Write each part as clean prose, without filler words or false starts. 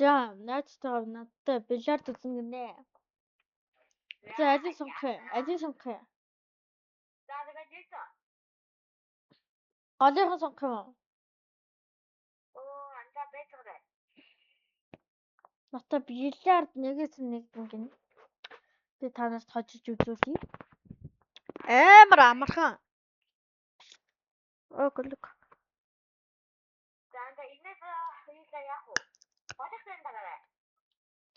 За, найзтайгаа надтай бильярд үзэн гинэ. За, ажил сонгох юм. За тэгээд ийсэн. Голынхан сонгох юм уу? Анда бэцгэрэ. Надтай бильярд нэгээс нэг гинэ. Би танаас хожиж үзүүлье. Амар амархан. Гөлөг. За анда инээс хоёулаа яах вэ? Голынхан дагаарай.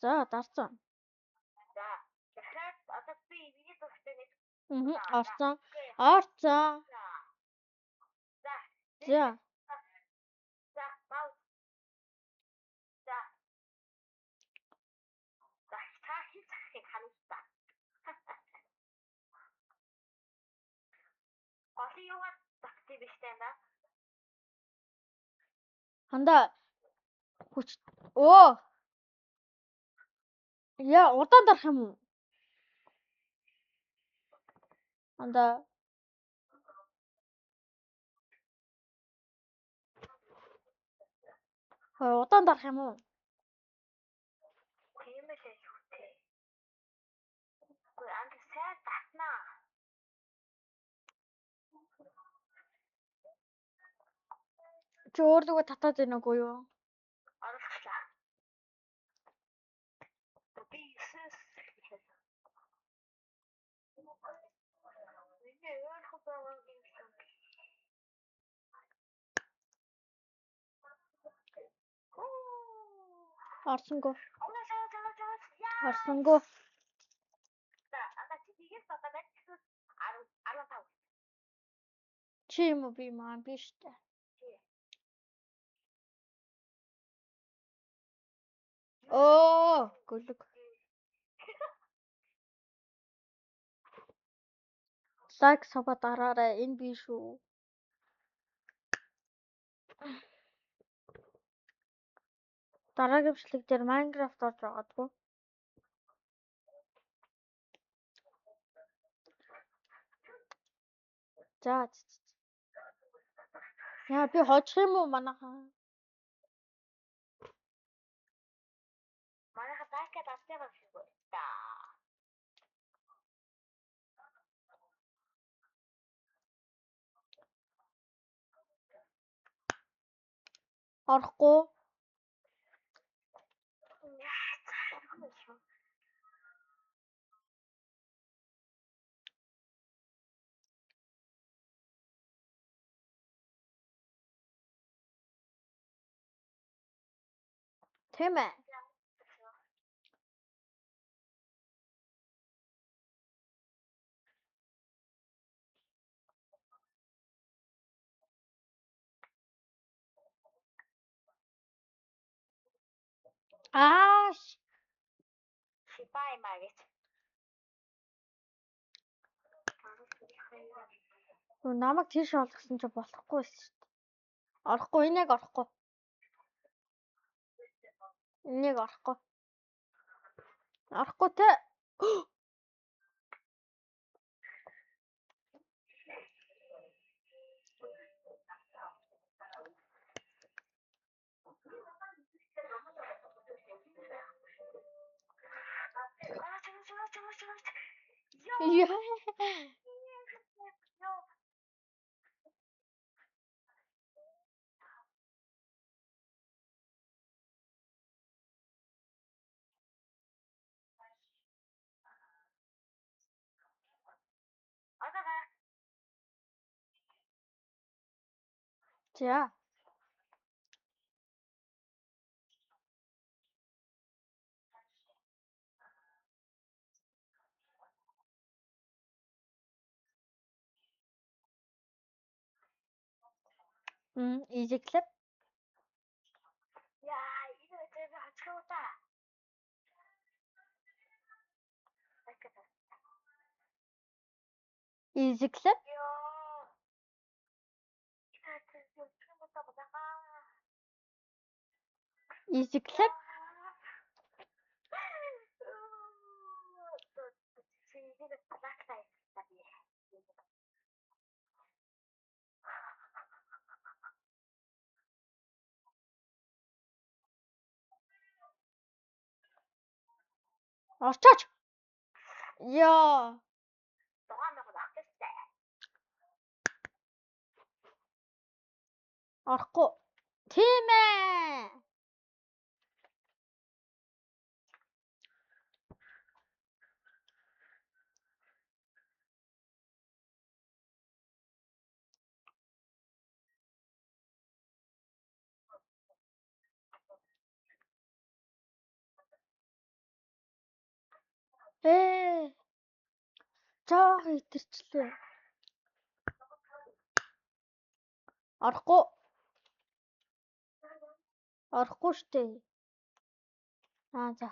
За, дарсан. За дахиад одоо би миний төгстэй нэг. Орцсон. За. За, бау. За. За, хин захыг харуултаа. Голын юугаар багтыг биштэй юм да? Хандаа. Хүч. Яа, удаан дарах юм уу? Хандаа. Удаан дарах юм уу? Тийм ээ шүүтэй. Анд сайн татнаа. Чи өөрлөгөө татаад байна уу юу? Оруулчлаа. Би юусээс миний өөрхөн байгаа юм. Орсонгүй. За, анда чи биеэс одоо байж 15. Чи юм уу би маань биш үү? Гөлөг. Лайк сабаа дараарай. Энэ би шүү. Дараагийн бичлэг дээр Minecraft орж байгаадгүй. За. Яа, би хожих юм уу манайхаа? Манайха дайкад автай байх шүү дээ. Орохгүй. Тийм ээ. Шипай магис. Намайг тийш олгосон ч болохгүй шүү дээ. Орохгүй, энийг орохгүй. Энийг орохгүй. Орохгүй те. Яа. За. Easy clip. Яа, энэ өдөр хачгуута. Easy clip. Easy clip. Орчооч. Яа. 6,000 авчихсан. Орохгүй. Тийм ээ. Жоо итэрчлээ. Орохгүй. Орохгүй штэ. За.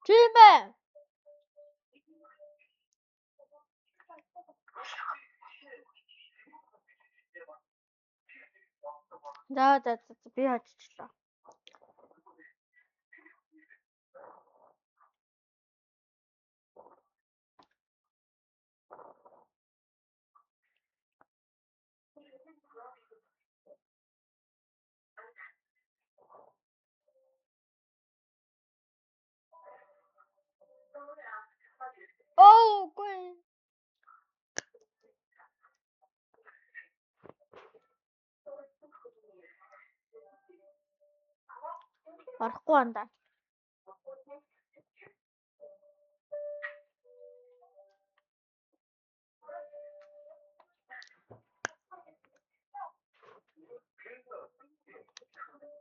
Тийм ээ. За би очичлаа. Гүй. Орохгүй андаа.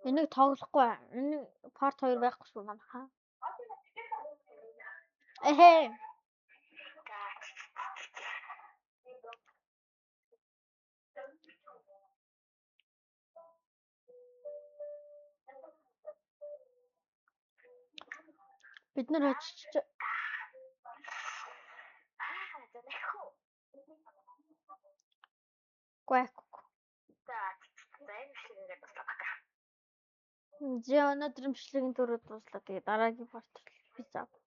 Энийг тоглохгүй. Энэ part 2 байхгүй шүү манайхаа. Эхээ. Бид нар очиж Гүй. Өнөөдөр имчилгээний төрөд дуслаа. Тэгээ дараагийн part би зав.